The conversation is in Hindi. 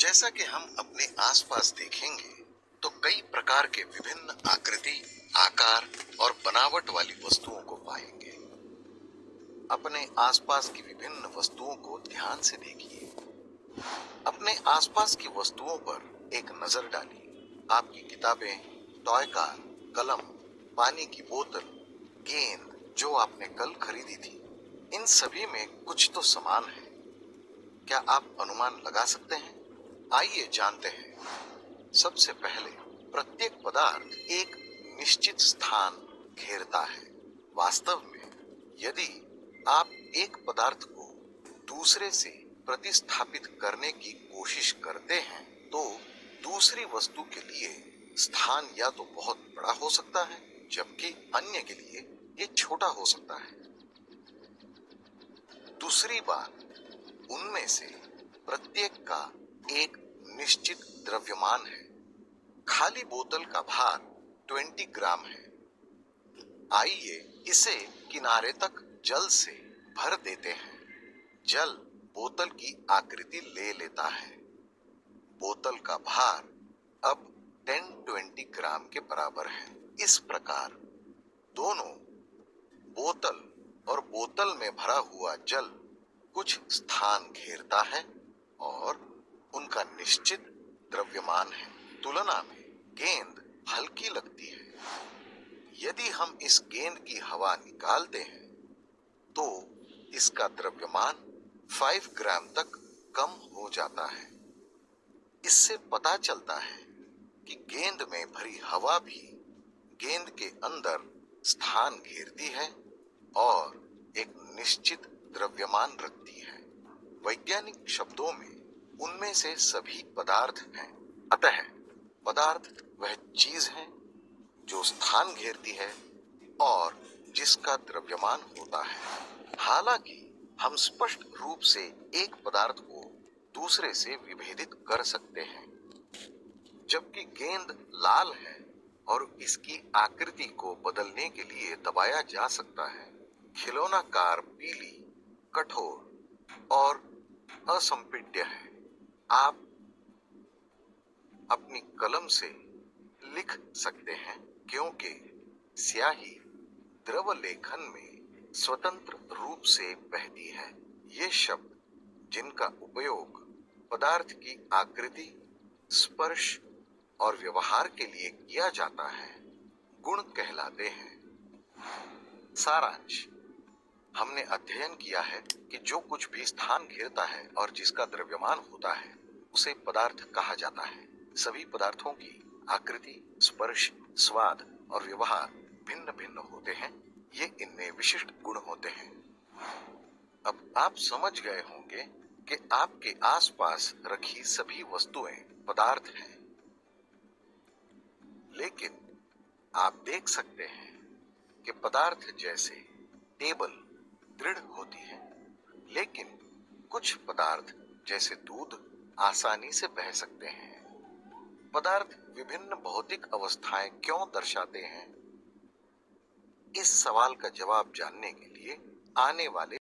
जैसा कि हम अपने आसपास देखेंगे तो कई प्रकार के विभिन्न आकृति, आकार और बनावट वाली वस्तुओं को पाएंगे। अपने आसपास की विभिन्न वस्तुओं को ध्यान से देखिए। अपने आसपास की वस्तुओं पर एक नजर डालिए। आपकी किताबें, टॉय कार, कलम, पानी की बोतल, गेंद जो आपने कल खरीदी थी, इन सभी में कुछ तो समान है। क्या आप अनुमान लगा सकते हैं? आइए जानते हैं। सबसे पहले, प्रत्येक पदार्थ एक निश्चित स्थान घेरता है। वास्तव में यदि आप एक पदार्थ को दूसरे से प्रतिस्थापित करने की कोशिश करते हैं तो दूसरी वस्तु के लिए स्थान या तो बहुत बड़ा हो सकता है, जबकि अन्य के लिए ये छोटा हो सकता है। दूसरी बात, उनमें से प्रत्येक का एक निश्चित द्रव्यमान है। खाली बोतल का भार 20 ग्राम है। आइए इसे किनारे तक जल से भर देते हैं। जल बोतल की आकृति ले लेता है। बोतल का भार अब 10-20 ग्राम के बराबर है। इस प्रकार दोनों बोतल और बोतल में भरा हुआ जल कुछ स्थान घेरता है और उनका निश्चित द्रव्यमान है। तुलना में गेंद हल्की लगती है। यदि हम इस गेंद की हवा निकालते हैं तो इसका द्रव्यमान 5 ग्राम तक कम हो जाता है। इससे पता चलता है कि गेंद में भरी हवा भी गेंद के अंदर स्थान घेरती है और एक निश्चित द्रव्यमान रखती है। वैज्ञानिक शब्दों में उनमें से सभी पदार्थ हैं। अतः पदार्थ वह चीज है जो स्थान घेरती है और जिसका द्रव्यमान होता है। हालांकि हम स्पष्ट रूप से एक पदार्थ को दूसरे से विभेदित कर सकते हैं। जबकि गेंद लाल है और इसकी आकृति को बदलने के लिए दबाया जा सकता है। खिलौना कार पीली, कठोर और असंपीड्य है। आप अपनी कलम से लिख सकते हैं क्योंकि स्याही द्रव लेखन में स्वतंत्र रूप से बहती है। ये शब्द जिनका उपयोग पदार्थ की आकृति, स्पर्श और व्यवहार के लिए किया जाता है, गुण कहलाते हैं। सारांश, हमने अध्ययन किया है कि जो कुछ भी स्थान घेरता है और जिसका द्रव्यमान होता है उसे पदार्थ कहा जाता है। सभी पदार्थों की आकृति, स्पर्श, स्वाद और व्यवहार भिन्न भिन्न होते हैं। ये इनमें विशिष्ट गुण होते हैं। अब आप समझ गए होंगे कि आपके आसपास रखी सभी वस्तुएं पदार्थ हैं। लेकिन आप देख सकते हैं कि पदार्थ जैसे टेबल दृढ़ होती है, लेकिन कुछ पदार्थ जैसे दूध आसानी से बह सकते हैं। पदार्थ विभिन्न भौतिक अवस्थाएं क्यों दर्शाते हैं? इस सवाल का जवाब जानने के लिए आने वाले